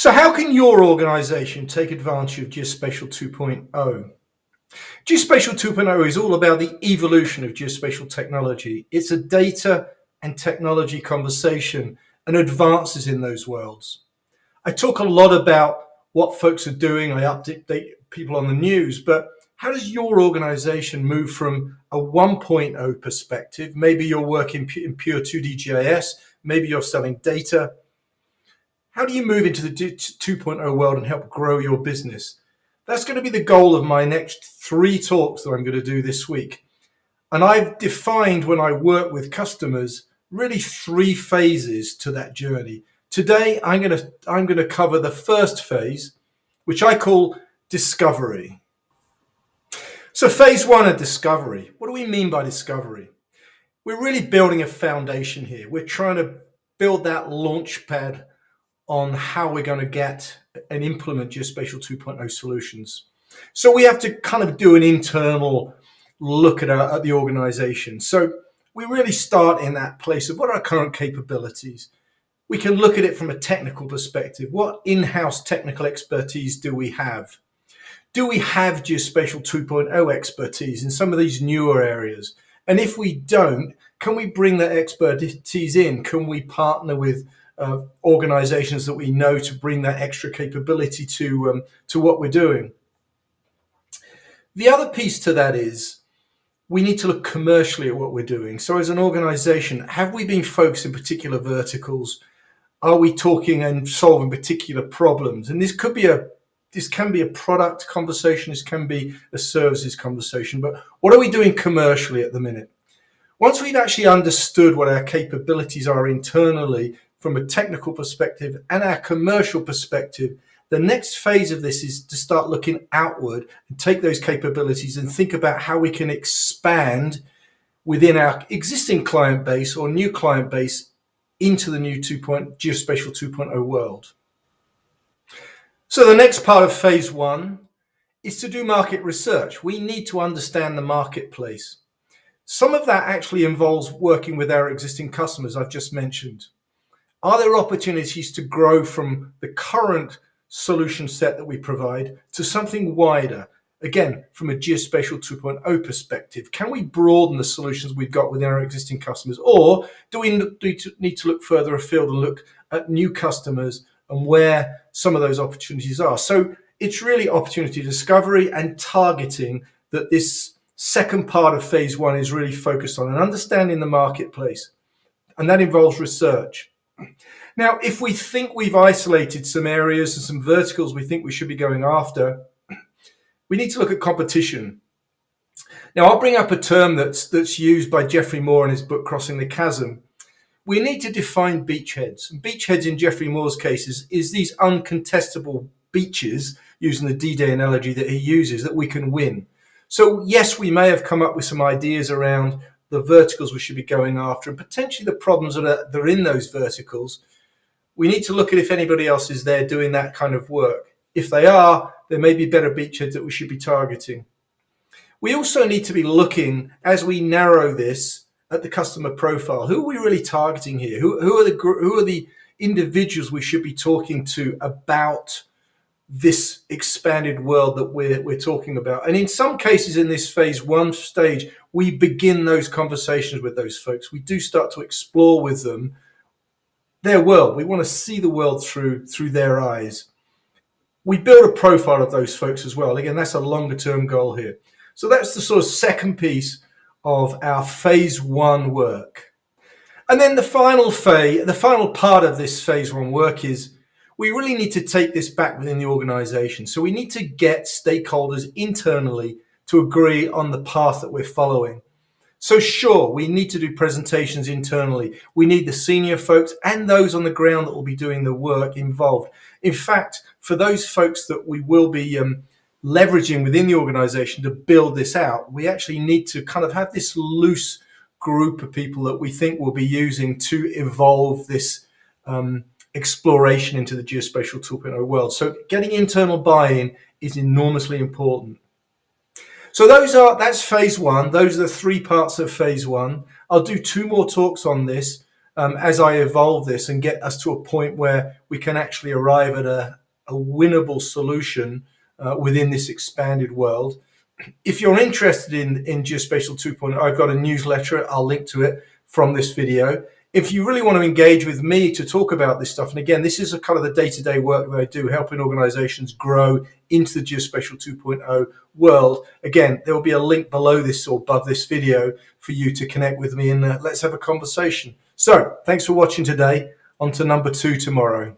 So how can your organization take advantage of Geospatial 2.0? Geospatial 2.0 is all about the evolution of geospatial technology. It's a data and technology conversation and advances in those worlds. I talk a lot about what folks are doing. I update people on the news, but how does your organization move from a 1.0 perspective? Maybe you're working in pure 2D GIS, maybe you're selling data. How do you move into the 2.0 world and help grow your business? That's going to be the goal of my next 3 talks that I'm going to do this week. And I've defined, when I work with customers, really 3 phases to that journey. Today, I'm going to cover the first phase, which I call discovery. So phase 1 of discovery. What do we mean by discovery? We're really building a foundation here. We're trying to build that launch pad on how we're going to get and implement Geospatial 2.0 solutions. So we have to kind of do an internal look at the organization. So we really start in that place of what are our current capabilities. We can look at it from a technical perspective. What in-house technical expertise do we have? Do we have Geospatial 2.0 expertise in some of these newer areas? And if we don't, can we bring that expertise in? Can we partner with organizations that we know to bring that extra capability to what we're doing? The other piece to that is we need to look commercially at what we're doing. So as an organization, have we been focused in particular verticals? Are we talking and solving particular problems? And this can be a product conversation, this can be a services conversation, but what are we doing commercially at the minute? Once we've actually understood what our capabilities are internally from a technical perspective and our commercial perspective, the next phase of this is to start looking outward and take those capabilities and think about how we can expand within our existing client base or new client base into the new Geospatial 2.0 world. So the next part of phase 1 is to do market research. We need to understand the marketplace. Some of that actually involves working with our existing customers I've just mentioned. Are there opportunities to grow from the current solution set that we provide to something wider? Again, from a Geospatial 2.0 perspective, can we broaden the solutions we've got within our existing customers? Or do we need to look further afield and look at new customers and where some of those opportunities are? So it's really opportunity discovery and targeting that this second part of phase 1 is really focused on, and understanding the marketplace. And that involves research. Now, if we think we've isolated some areas and some verticals we think we should be going after, we need to look at competition. Now, I'll bring up a term that's used by Geoffrey Moore in his book, Crossing the Chasm. We need to define beachheads. And beachheads in Geoffrey Moore's cases is these uncontestable beaches, using the D-Day analogy that he uses, that we can win. So yes, we may have come up with some ideas around the verticals we should be going after and potentially the problems that are in those verticals. We need to look at if anybody else is there doing that kind of work. If they are, there may be better beachheads that we should be targeting. We also need to be looking, as we narrow this, at the customer profile. Who are we really targeting here? Who are the individuals we should be talking to about this expanded world that we're talking about? And in some cases in this phase 1 stage, we begin those conversations with those folks. We do start to explore with them their world. We want to see the world through their eyes. We build a profile of those folks as well. Again, that's a longer term goal here. So that's the sort of second piece of our phase 1 work. And then the final part of this phase 1 work is we really need to take this back within the organization. So we need to get stakeholders internally to agree on the path that we're following. So sure, we need to do presentations internally. We need the senior folks and those on the ground that will be doing the work involved. In fact, for those folks that we will be leveraging within the organization to build this out, we actually need to kind of have this loose group of people that we think we'll be using to evolve this exploration into the Geospatial 2.0 world. So getting internal buy-in is enormously important. So that's phase 1. Those are the 3 parts of phase 1. I'll do 2 more talks on this as I evolve this and get us to a point where we can actually arrive at a winnable solution within this expanded world. If you're interested in Geospatial 2.0, I've got a newsletter. I'll link to it from this video. If you really want to engage with me to talk about this stuff, and again, this is a kind of the day-to-day work that I do, helping organizations grow into the Geospatial 2.0 world. Again, there will be a link below this or above this video for you to connect with me, and let's have a conversation. So thanks for watching today. On to number 2 tomorrow.